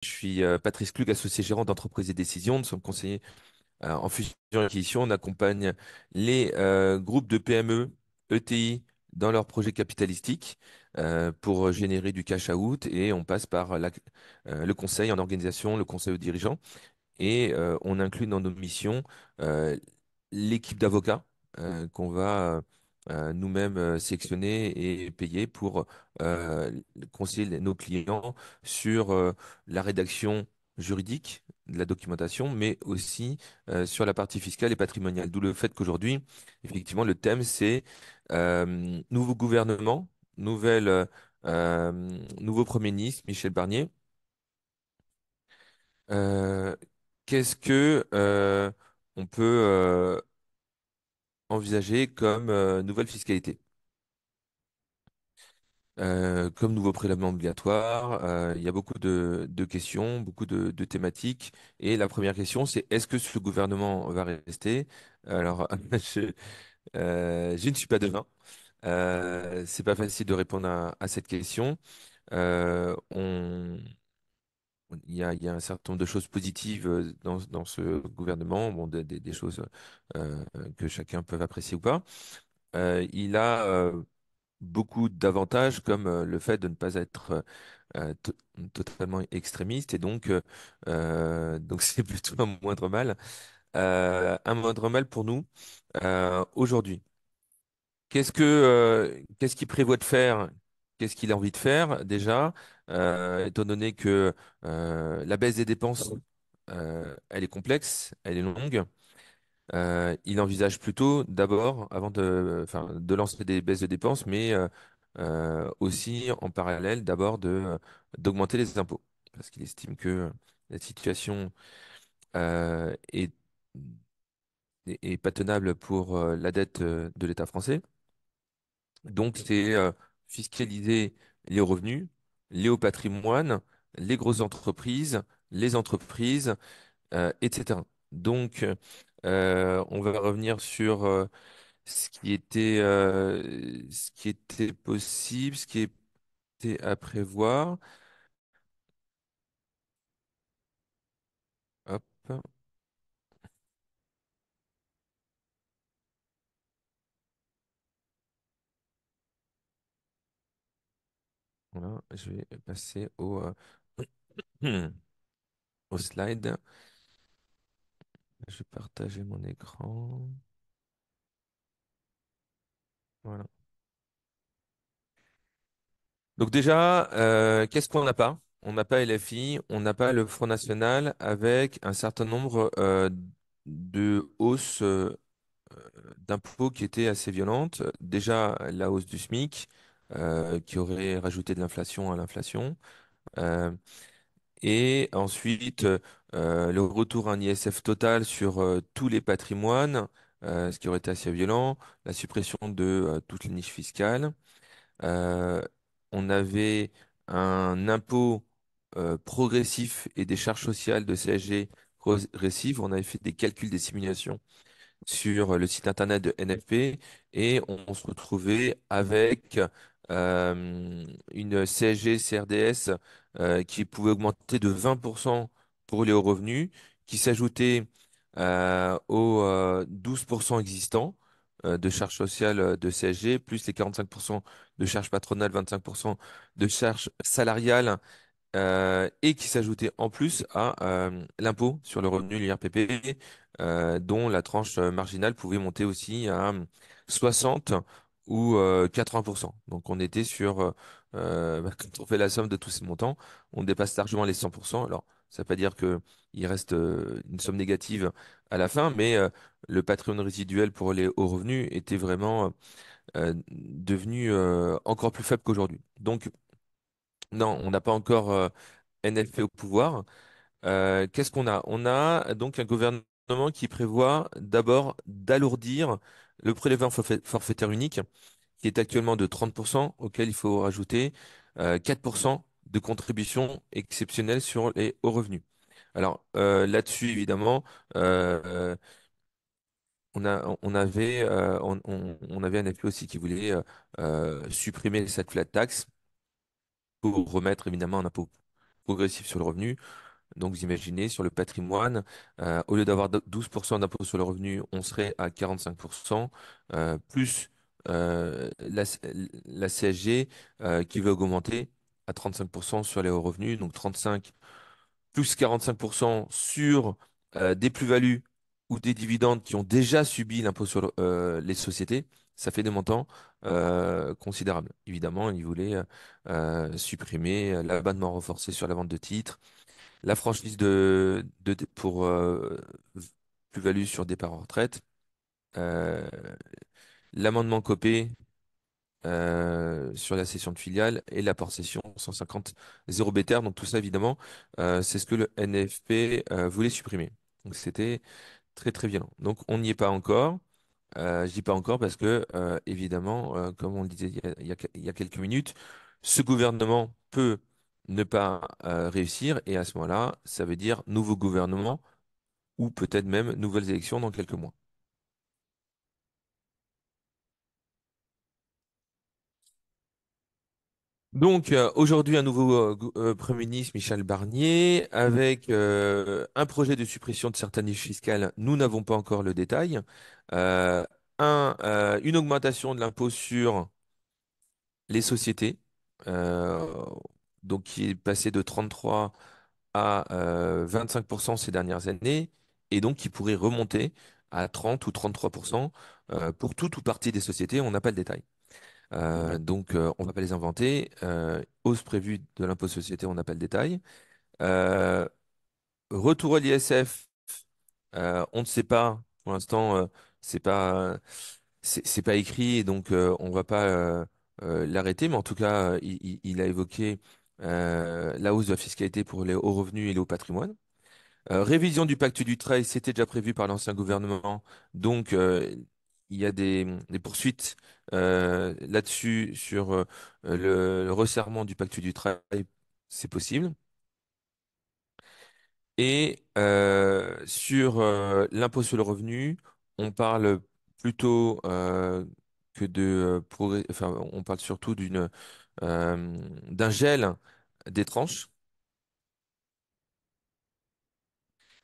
Je suis Patrice Klug, associé gérant d'entreprise et décision. Nous sommes conseillers en fusion et acquisition. On accompagne les groupes de PME, ETI dans leurs projets capitalistiques pour générer du cash out et on passe par le conseil en organisation, le conseil aux dirigeants. Et on inclut dans nos missions euh, l'équipe d'avocats qu'on va nous-mêmes sélectionner et payer pour euh, conseiller nos clients sur la rédaction juridique de la documentation, mais aussi sur la partie fiscale et patrimoniale. D'où le fait qu'aujourd'hui, effectivement, le thème, c'est nouveau gouvernement, euh, nouveau Premier ministre, Michel Barnier. Euh, qu'est-ce que on peut envisager comme nouvelle fiscalité? Comme nouveau prélèvement obligatoire, il y a beaucoup de questions, beaucoup de thématiques. Et la première question, c'est est-ce que ce gouvernement va rester? Alors, je ne suis pas devin. C'est pas facile de répondre à cette question. Euh, on, il y a un certain nombre de choses positives dans ce gouvernement, bon, des choses que chacun peut apprécier ou pas. Il a beaucoup d'avantages comme le fait de ne pas être euh, to- totalement extrémiste et donc c'est plutôt un moindre mal. Un moindre mal pour nous aujourd'hui. Qu'est-ce qu'il prévoit de faire? Qu'est-ce qu'il a envie de faire déjà, étant donné que la baisse des dépenses, elle est complexe, elle est longue. Il envisage plutôt d'abord, avant enfin, de lancer des baisses de dépenses, mais aussi en parallèle d'abord d'augmenter les impôts, parce qu'il estime que la situation est pas tenable pour la dette de l'État français. Donc, c'est fiscaliser les revenus, les hauts patrimoines, les grosses entreprises, les entreprises, etc. Donc, on va revenir sur ce qui était possible, ce qui était à prévoir. Hop, voilà, je vais passer au slide. Je vais partager mon écran. Voilà. Donc déjà, qu'est-ce qu'on n'a pas? On n'a pas LFI, on n'a pas le Front National avec un certain nombre de hausses d'impôts qui étaient assez violentes. Déjà, la hausse du SMIC qui aurait rajouté de l'inflation à l'inflation. Euh, et ensuite, le retour à un ISF total sur tous les patrimoines, ce qui aurait été assez violent. La suppression de toutes les niches fiscales. Euh, on avait un impôt progressif et des charges sociales de CSG progressives. On avait fait des calculs, des simulations sur le site internet de NFP et on se retrouvait avec une CSG CRDS qui pouvait augmenter de 20% pour les hauts revenus, qui s'ajoutait aux 12% existants de charges sociales de CSG, plus les 45% de charges patronales, 25% de charges salariales et qui s'ajoutait en plus à l'impôt sur le revenu, l'IRPP, dont la tranche marginale pouvait monter aussi à 60 ou 80%. Donc on était sur, quand on fait la somme de tous ces montants, on dépasse largement les 100%. Alors ça ne veut pas dire que il reste une somme négative à la fin, mais le patrimoine résiduel pour les hauts revenus était vraiment devenu encore plus faible qu'aujourd'hui. Donc non, on n'a pas encore NLP au pouvoir. Qu'est-ce qu'on a? On a donc un gouvernement qui prévoit d'abord d'alourdir le prélèvement forfaitaire unique, qui est actuellement de 30%, auquel il faut rajouter 4% de contribution exceptionnelle sur les hauts revenus. Alors là-dessus, évidemment, euh, on avait un FP aussi qui voulait supprimer cette flat tax pour remettre évidemment un impôt progressif sur le revenu. Donc, vous imaginez, sur le patrimoine, au lieu d'avoir 12% d'impôt sur le revenu, on serait à 45%, plus la CSG qui va augmenter à 35% sur les hauts revenus, donc 35 plus 45% sur des plus-values ou des dividendes qui ont déjà subi l'impôt sur les sociétés. Ça fait des montants considérables. Évidemment, ils voulaient supprimer l'abattement renforcé sur la vente de titres, la franchise pour plus-value sur départ en retraite, euh, l'amendement Copé sur la cession de filiale et l'apport cession 150 0 BTR. Donc tout ça, évidemment, c'est ce que le NFP voulait supprimer. Donc c'était très très violent. Donc on n'y est pas encore. Je dis pas encore parce que, évidemment, comme on le disait il y a quelques minutes, ce gouvernement peut ne pas réussir et à ce moment-là, ça veut dire nouveau gouvernement ou peut-être même nouvelles élections dans quelques mois. Donc aujourd'hui, un nouveau Premier ministre, Michel Barnier, avec un projet de suppression de certaines niches fiscales. Nous n'avons pas encore le détail. Euh, une augmentation de l'impôt sur les sociétés, euh, donc qui est passé de 33 à 25% ces dernières années, et donc qui pourrait remonter à 30 ou 33% pour toute ou partie des sociétés. On n'a pas le détail. Donc, on va pas les inventer. Hausse prévue de l'impôt société, on n'a pas le détail. Euh, Retour à l'ISF, on ne sait pas. Pour l'instant, c'est pas, c'est pas écrit, et donc on va pas l'arrêter. Mais en tout cas, il a évoqué la hausse de la fiscalité pour les hauts revenus et les hauts patrimoines. Révision du pacte du Dutreil, c'était déjà prévu par l'ancien gouvernement, donc il y a des poursuites là-dessus sur le resserrement du pacte du Dutreil, c'est possible. Et sur l'impôt sur le revenu, on parle plutôt que de enfin, on parle surtout d'un gel des tranches.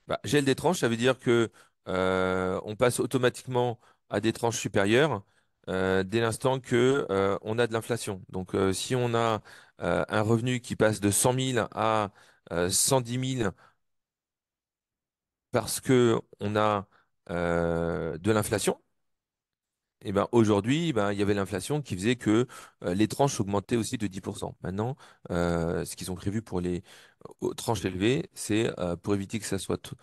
Bah, gel des tranches, ça veut dire que on passe automatiquement à des tranches supérieures dès l'instant que on a de l'inflation. Donc, si on a un revenu qui passe de 100 000 à 110 000 parce que on a de l'inflation, et ben aujourd'hui, ben, il y avait l'inflation qui faisait que les tranches augmentaient aussi de 10%. Maintenant, ce qu'ils ont prévu pour les tranches élevées, c'est pour éviter que ça soit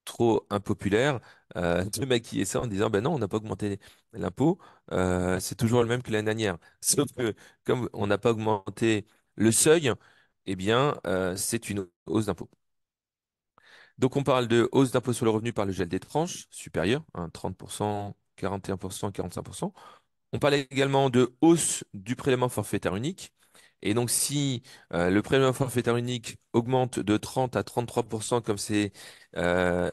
trop impopulaire de maquiller ça en disant ben non, on n'a pas augmenté l'impôt, c'est toujours le même que l'année dernière. Sauf que comme on n'a pas augmenté le seuil, eh bien c'est une hausse d'impôt. Donc on parle de hausse d'impôt sur le revenu par le gel des tranches supérieures, hein, 30%, 41%, 45%. On parle également de hausse du prélèvement forfaitaire unique. Et donc, si le prélèvement forfaitaire unique augmente de 30 à 33% comme c'est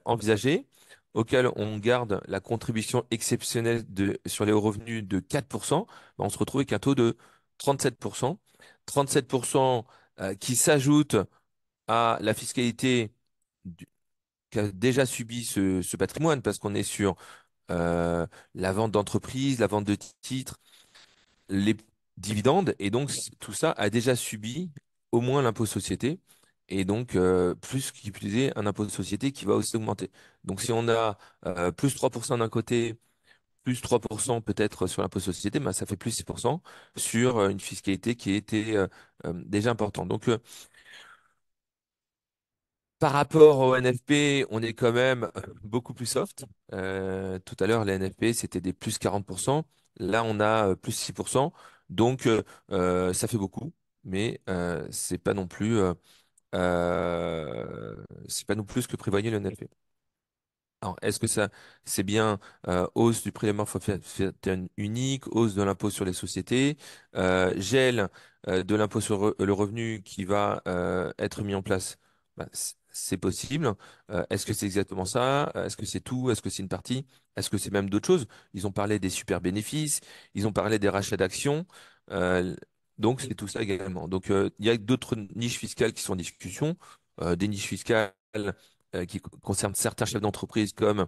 envisagé, auquel on garde la contribution exceptionnelle sur les hauts revenus de 4%, ben, on se retrouve avec un taux de 37%. 37% qui s'ajoute à la fiscalité du- qu'a déjà subi ce patrimoine, parce qu'on est sur euh, la vente d'entreprises, la vente de titres, les dividendes, et donc tout ça a déjà subi au moins l'impôt société, et donc plus qui plus est un impôt de société qui va aussi augmenter. Donc si on a plus 3% d'un côté, plus 3% peut-être sur l'impôt société, ben, ça fait plus 6% sur une fiscalité qui était déjà importante. Donc par rapport au NFP, on est quand même beaucoup plus soft. Tout à l'heure, les NFP, c'était des plus 40%. Là, on a plus 6%. Donc, ça fait beaucoup, mais c'est pas non plus ce que prévoyait le NFP. Alors, est-ce que ça, c'est bien hausse du prélèvement forfaitaire unique, hausse de l'impôt sur les sociétés, gel de l'impôt sur le revenu qui va être mis en place? Bah, c'est possible. Est-ce que c'est exactement ça? Est-ce que c'est tout? Est-ce que c'est une partie? Est-ce que c'est même d'autres choses? Ils ont parlé des super bénéfices, ils ont parlé des rachats d'actions. Donc c'est tout ça également. Donc il y a d'autres niches fiscales qui sont en discussion, des niches fiscales qui concernent certains chefs d'entreprise comme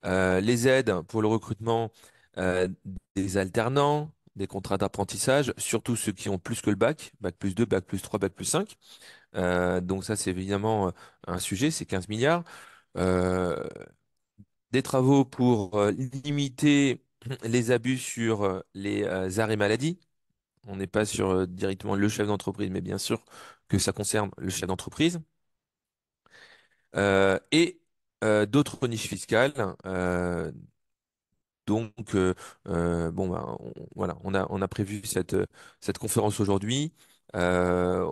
les aides pour le recrutement euh, des alternants, des contrats d'apprentissage, surtout ceux qui ont plus que le bac, bac plus 2, bac plus 3, bac plus 5. Donc ça c'est évidemment un sujet, c'est 15 milliards. Euh, des travaux pour limiter les abus sur les arrêts maladie. On n'est pas sur directement le chef d'entreprise, mais bien sûr que ça concerne le chef d'entreprise. Et d'autres niches fiscales. Donc, bon, bah, voilà, on a prévu cette conférence aujourd'hui. Euh,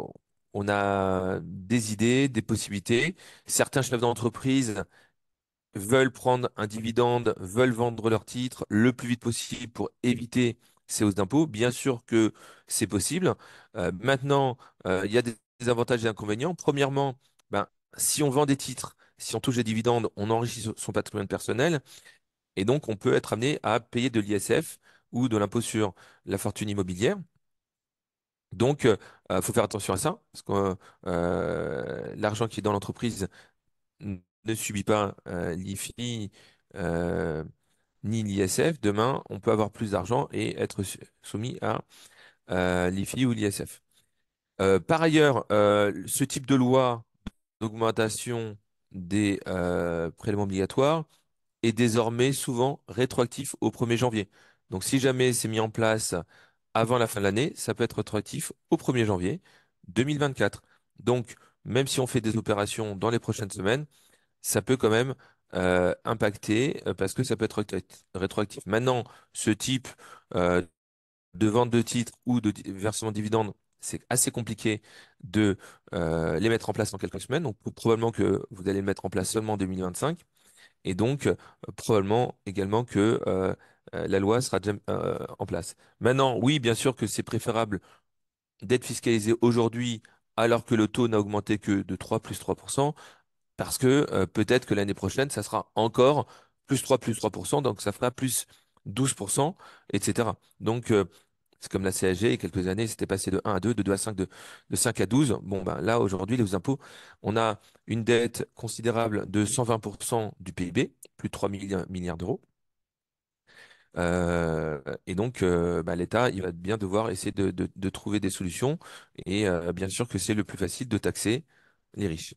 on a des idées, des possibilités. Certains chefs d'entreprise veulent prendre un dividende, veulent vendre leurs titres le plus vite possible pour éviter ces hausses d'impôts. Bien sûr que c'est possible. Maintenant, il y a des avantages et des inconvénients. Premièrement, ben, si on vend des titres, si on touche des dividendes, on enrichit son patrimoine personnel et donc on peut être amené à payer de l'ISF ou de l'impôt sur la fortune immobilière. Donc, faut faire attention à ça, parce que l'argent qui est dans l'entreprise ne subit pas l'IFI euh, ni l'ISF. Demain, on peut avoir plus d'argent et être soumis à l'IFI ou l'ISF. Par ailleurs, ce type de loi d'augmentation des prélèvements obligatoires est désormais souvent rétroactif au 1er janvier. Donc, si jamais c'est mis en place avant la fin de l'année, ça peut être rétroactif au 1er janvier 2024. Donc, même si on fait des opérations dans les prochaines semaines, ça peut quand même impacter parce que ça peut être rétroactif. Maintenant, ce type euh, de vente de titres ou de versement de dividendes, c'est assez compliqué de les mettre en place en quelques semaines. Donc, probablement que vous allez le mettre en place seulement en 2025. Et donc, probablement également que la loi sera déjà en place. Maintenant, oui, bien sûr que c'est préférable d'être fiscalisé aujourd'hui alors que le taux n'a augmenté que de 3 plus 3%. Parce que peut-être que l'année prochaine, ça sera encore plus 3%, donc ça fera plus 12%, etc. Donc, c'est comme la CSG, il y a quelques années, c'était passé de 1 à 2, de 2 à 5, de 5 à 12. Bon, ben, là, aujourd'hui, les impôts, on a une dette considérable de 120% du PIB, plus de 3 milliards d'euros. Et donc, bah, l'État, il va bien devoir essayer de trouver des solutions. Et bien sûr que c'est le plus facile de taxer les riches.